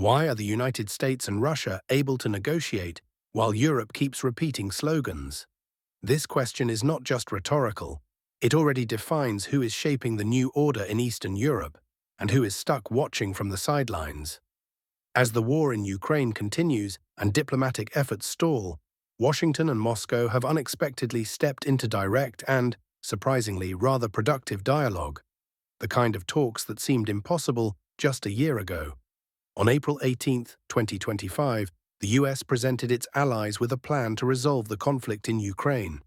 Why are the United States and Russia able to negotiate while Europe keeps repeating slogans? This question is not just rhetorical. It already defines who is shaping the new order in Eastern Europe and who is stuck watching from the sidelines. As the war in Ukraine continues and diplomatic efforts stall, Washington and Moscow have unexpectedly stepped into direct and, surprisingly, rather productive dialogue, the kind of talks that seemed impossible just a year ago. On April 18, 2025, the US presented its allies with a plan to resolve the conflict in Ukraine.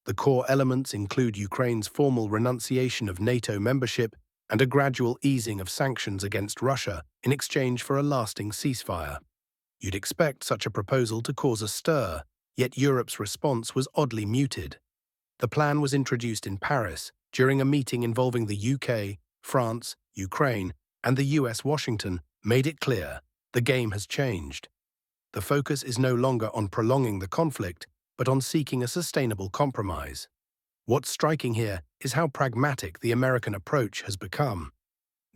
The core elements include Ukraine's formal renunciation of NATO membership and a gradual easing of sanctions against Russia in exchange for a lasting ceasefire. You'd expect such a proposal to cause a stir, yet Europe's response was oddly muted. The plan was introduced in Paris during a meeting involving the UK, France, Ukraine, and the US. Washington made it clear the game has changed. The focus is no longer on prolonging the conflict, but on seeking a sustainable compromise. What's striking here is how pragmatic the American approach has become.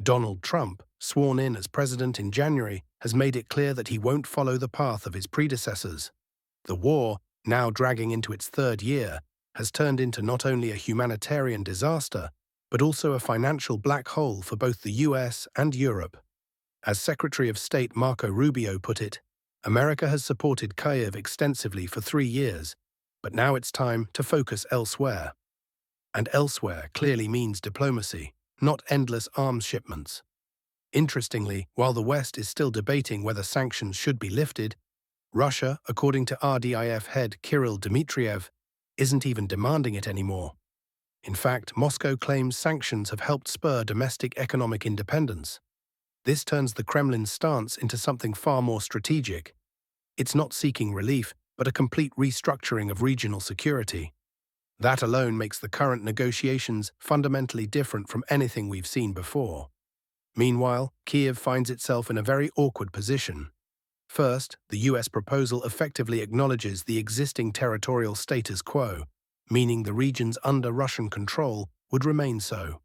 Donald Trump, sworn in as president in January, has made it clear that he won't follow the path of his predecessors. The war, now dragging into its third year, has turned into not only a humanitarian disaster, but also a financial black hole for both the US and Europe. As Secretary of State Marco Rubio put it, America has supported Kyiv extensively for 3 years, but now it's time to focus elsewhere. And elsewhere clearly means diplomacy, not endless arms shipments. Interestingly, while the West is still debating whether sanctions should be lifted, Russia, according to RDIF head Kirill Dmitriev, isn't even demanding it anymore. In fact, Moscow claims sanctions have helped spur domestic economic independence. This turns the Kremlin's stance into something far more strategic. It's not seeking relief, but a complete restructuring of regional security. That alone makes the current negotiations fundamentally different from anything we've seen before. Meanwhile, Kyiv finds itself in a very awkward position. First, the US proposal effectively acknowledges the existing territorial status quo, meaning the regions under Russian control would remain so.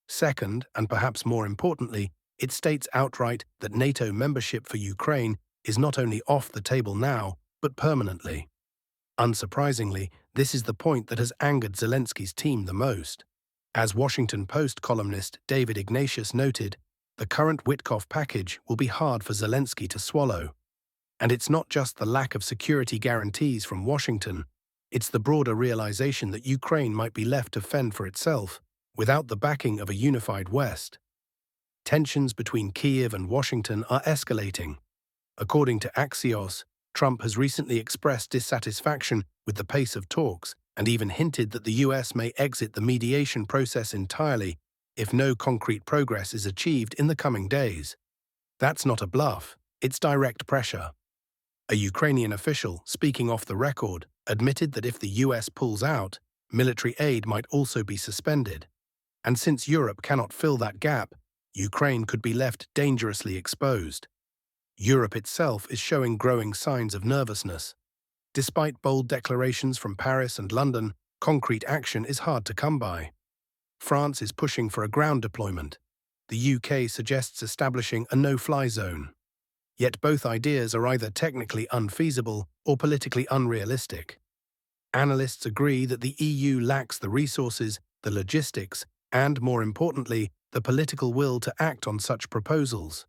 Second, and perhaps more importantly, it states outright that NATO membership for Ukraine is not only off the table now, but permanently. Unsurprisingly, this is the point that has angered Zelensky's team the most. As Washington Post columnist David Ignatius noted, the current Witkoff package will be hard for Zelensky to swallow. And it's not just the lack of security guarantees from Washington, it's the broader realization that Ukraine might be left to fend for itself, without the backing of a unified West. Tensions between Kyiv and Washington are escalating. According to Axios, Trump has recently expressed dissatisfaction with the pace of talks and even hinted that the US may exit the mediation process entirely if no concrete progress is achieved in the coming days. That's not a bluff, it's direct pressure. A Ukrainian official, speaking off the record, admitted that if the US pulls out, military aid might also be suspended. And since Europe cannot fill that gap, Ukraine could be left dangerously exposed. Europe itself is showing growing signs of nervousness. Despite bold declarations from Paris and London, concrete action is hard to come by. France is pushing for a ground deployment. The UK suggests establishing a no-fly zone. Yet both ideas are either technically unfeasible or politically unrealistic. Analysts agree that the EU lacks the resources, the logistics, and, more importantly, the political will to act on such proposals.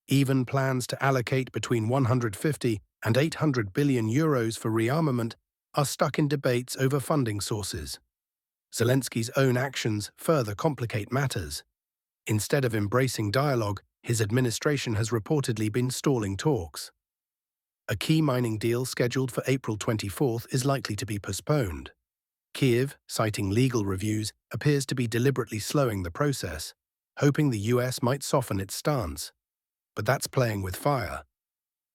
Even plans to allocate between 150 and 800 billion euros for rearmament are stuck in debates over funding sources. Zelensky's own actions further complicate matters. Instead of embracing dialogue, his administration has reportedly been stalling talks. A key mining deal scheduled for April 24th is likely to be postponed. Kyiv, citing legal reviews, appears to be deliberately slowing the process, hoping the US might soften its stance. But that's playing with fire.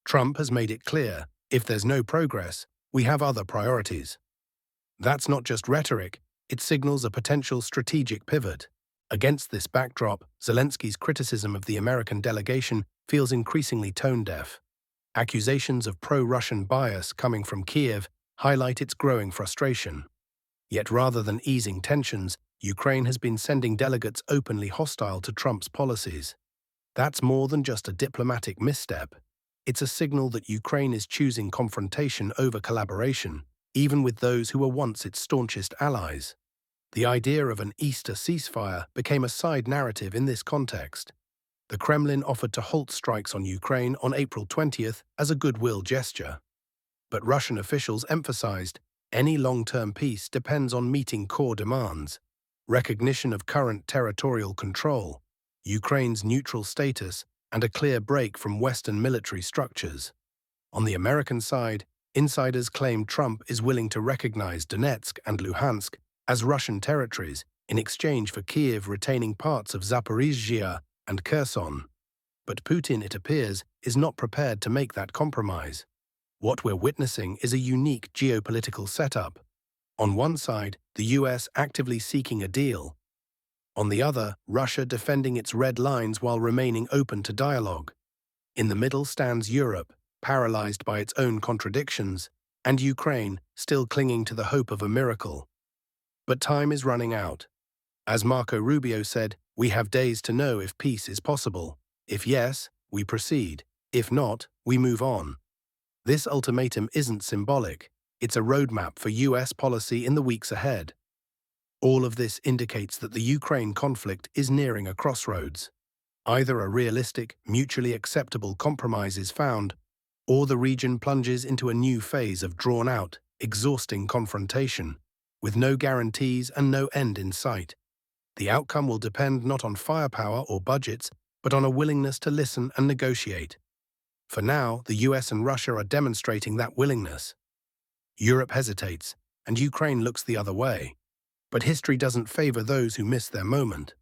Trump has made it clear, if there's no progress, we have other priorities. That's not just rhetoric, it signals a potential strategic pivot. Against this backdrop, Zelensky's criticism of the American delegation feels increasingly tone-deaf. Accusations of pro-Russian bias coming from Kyiv highlight its growing frustration. Yet rather than easing tensions, Ukraine has been sending delegates openly hostile to Trump's policies. That's more than just a diplomatic misstep. It's a signal that Ukraine is choosing confrontation over collaboration, even with those who were once its staunchest allies. The idea of an Easter ceasefire became a side narrative in this context. The Kremlin offered to halt strikes on Ukraine on April 20th as a goodwill gesture. But Russian officials emphasized any long-term peace depends on meeting core demands: recognition of current territorial control, Ukraine's neutral status, and a clear break from Western military structures. On the American side, insiders claim Trump is willing to recognize Donetsk and Luhansk as Russian territories in exchange for Kiev retaining parts of Zaporizhzhia and Kherson. But Putin, it appears, is not prepared to make that compromise. What we're witnessing is a unique geopolitical setup. On one side, the US actively seeking a deal. On the other, Russia defending its red lines while remaining open to dialogue. In the middle stands Europe, paralyzed by its own contradictions, and Ukraine, still clinging to the hope of a miracle. But time is running out. As Marco Rubio said, we have days to know if peace is possible. If yes, we proceed. If not, we move on. This ultimatum isn't symbolic. It's a roadmap for US policy in the weeks ahead. All of this indicates that the Ukraine conflict is nearing a crossroads. Either a realistic, mutually acceptable compromise is found, or the region plunges into a new phase of drawn-out, exhausting confrontation, with no guarantees and no end in sight. The outcome will depend not on firepower or budgets, but on a willingness to listen and negotiate. For now, the US and Russia are demonstrating that willingness. Europe hesitates, and Ukraine looks the other way. But history doesn't favor those who miss their moment.